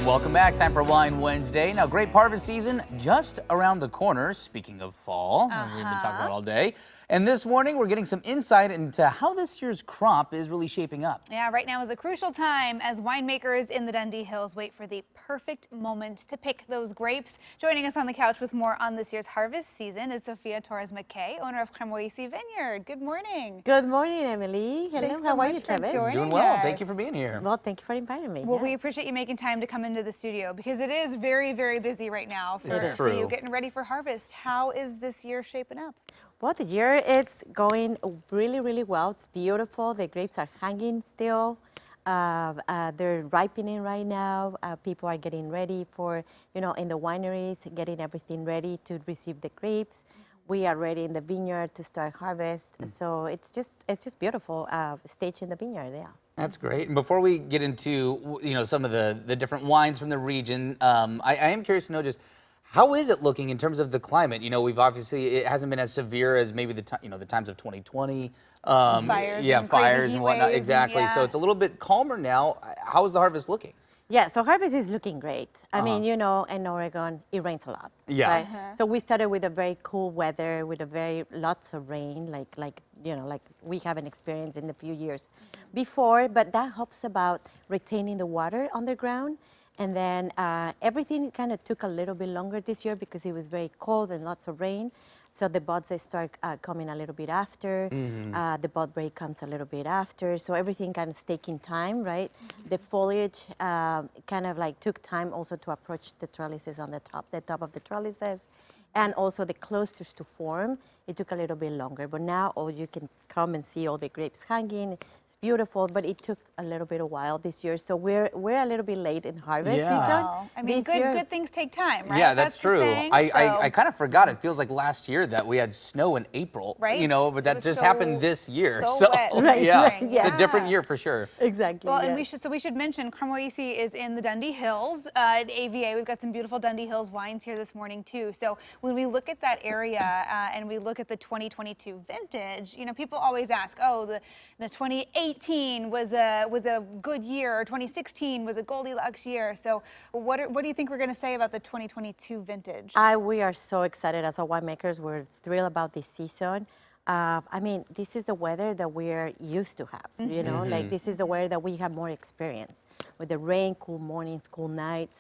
Welcome back. Time for Wine Wednesday. Now, grape harvest season just around the corner. Speaking of fall, we've been talking about all day. And this morning, we're getting some insight into how this year's crop is really shaping up. Yeah, right now is a crucial time as winemakers in the Dundee Hills wait for the perfect moment to pick those grapes. Joining us on the couch with more on this year's harvest season is Sophia Torres-McKay, owner of Cramoisi Vineyard. Good morning. Good morning, Emily. Hello, Thanks how so are much you, for Travis? joining Doing well. us. Thank you for being here. Well, thank you for inviting me. Well, we yes. appreciate you making time to come into the studio because it is very, very busy right now for you getting ready for harvest. How is this year shaping up? Well, the year is going really, really well. It's beautiful. The grapes are hanging still. They're ripening right now. People are getting ready for, in the wineries, getting everything ready to receive the grapes. We are ready in the vineyard to start harvest. So it's just beautiful stage in the vineyard, yeah. That's great. And before we get into, some of the different wines from the region, I am curious to know just how is it looking in terms of the climate? We've obviously, it hasn't been as severe as maybe the times of 2020. Fires and whatnot. Exactly. So it's a little bit calmer now. How is the harvest looking? Yeah, so harvest is looking great. I mean, in Oregon, it rains a lot. Yeah. Right? So we started with a very cool weather, with lots of rain, like we haven't experienced in a few years before. But that helps about retaining the water underground. And then everything kind of took a little bit longer this year because it was very cold and lots of rain. So the buds, they start coming a little bit after. The bud break comes a little bit after. So everything kind of taking time, right? The foliage kind of like took time also to approach the trellises on the top of the trellises. And also the clusters to form, it took a little bit longer. But now you can come and see all the grapes hanging. It's beautiful, but it took a little bit of while this year. So we're a little bit late in harvest season. I mean, good things take time, right? Yeah, that's true. I kind of forgot. It feels like last year that we had snow in April, right? But that just happened this year. So wet. Right, yeah, it's a different year for sure. Exactly. Well, and we should mention Cramoisi is in the Dundee Hills at AVA. We've got some beautiful Dundee Hills wines here this morning too. So when we look at that area and we look at the 2022 vintage, people always ask, oh, the 2018 was a good year, or 2016 was a Goldilocks year. So what do you think we're going to say about the 2022 vintage? We are so excited as winemakers. We're thrilled about this season. I mean, this is the weather that we're used to have, like this is the weather that we have more experience with the rain, cool mornings, cool nights.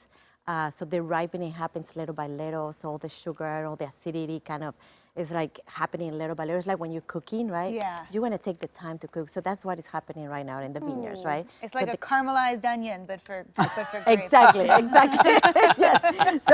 So the ripening happens little by little. So all the sugar, all the acidity kind of is like happening little by little. It's like when you're cooking, right? Yeah. You want to take the time to cook. So that's what is happening right now in the vineyards, right? It's like a caramelized onion, but for grapes. Exactly. Yes.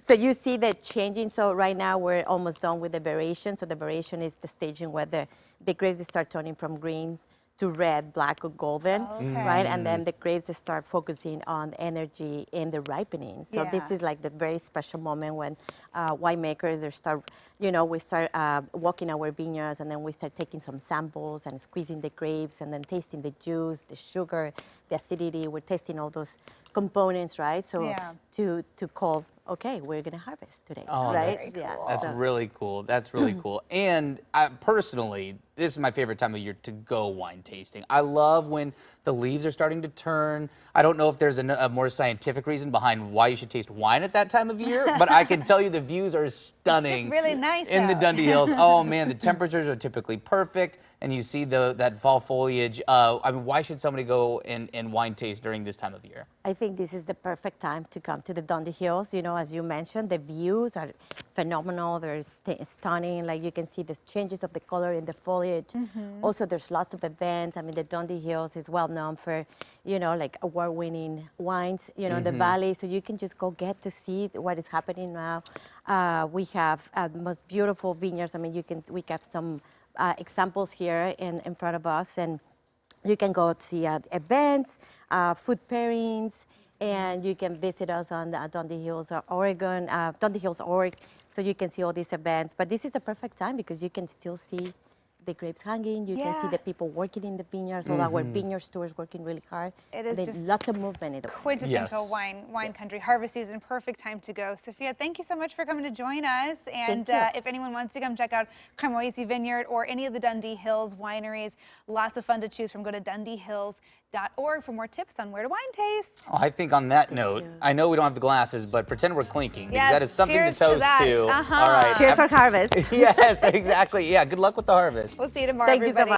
So you see that changing. So right now we're almost done with the variation. So the variation is the staging where the grapes start turning from green to red, black, or golden, right? And then the grapes start focusing on energy in the ripening. So this is like the very special moment when winemakers start, we start walking our vineyards, and then we start taking some samples and squeezing the grapes, and then tasting the juice, the sugar, the acidity. We're tasting all those components, right? So to call, okay, we're gonna harvest today, right? That's really cool. That's really cool. And personally, this is my favorite time of year to go wine tasting. I love when the leaves are starting to turn. I don't know if there's a more scientific reason behind why you should taste wine at that time of year, but I can tell you the views are stunning. It's just really nice in the Dundee Hills. Oh man, the temperatures are typically perfect, and you see that fall foliage. I mean, why should somebody go and wine taste during this time of year? I think this is the perfect time to come to the Dundee Hills. As you mentioned, the views are phenomenal. They're stunning. Like you can see the changes of the color in the foliage. Also, there's lots of events. I mean, the Dundee Hills is well known for, like award-winning wines, in the valley. So you can just go get to see what is happening now. We have the most beautiful vineyards. I mean, we have some examples here in front of us, and you can go to see events, food pairings, and you can visit us on the Dundee Hills, Oregon, Dundee Hills, Oregon, so you can see all these events. But this is the perfect time because you can still see the grapes hanging. You can see Yeah. the people working in the vineyards. All our vineyard stores working really hard. It is There's just lots of movement in the quintessential Yes. wine country. Harvest season, perfect time to go. Sophia, thank you so much for coming to join us. And Thank you. if anyone wants to come check out Cramoisi Vineyard or any of the Dundee Hills wineries, lots of fun to choose from. Go to dundeehills.org for more tips on where to wine taste. Oh, I think on that note, I know we don't have the glasses, but pretend we're clinking because Yes, that is something cheers to to toast that. to. Uh-huh. All right. Cheers for harvest. Yes, exactly. Yeah, good luck with the harvest. We'll see you tomorrow, Thank you so everybody. much.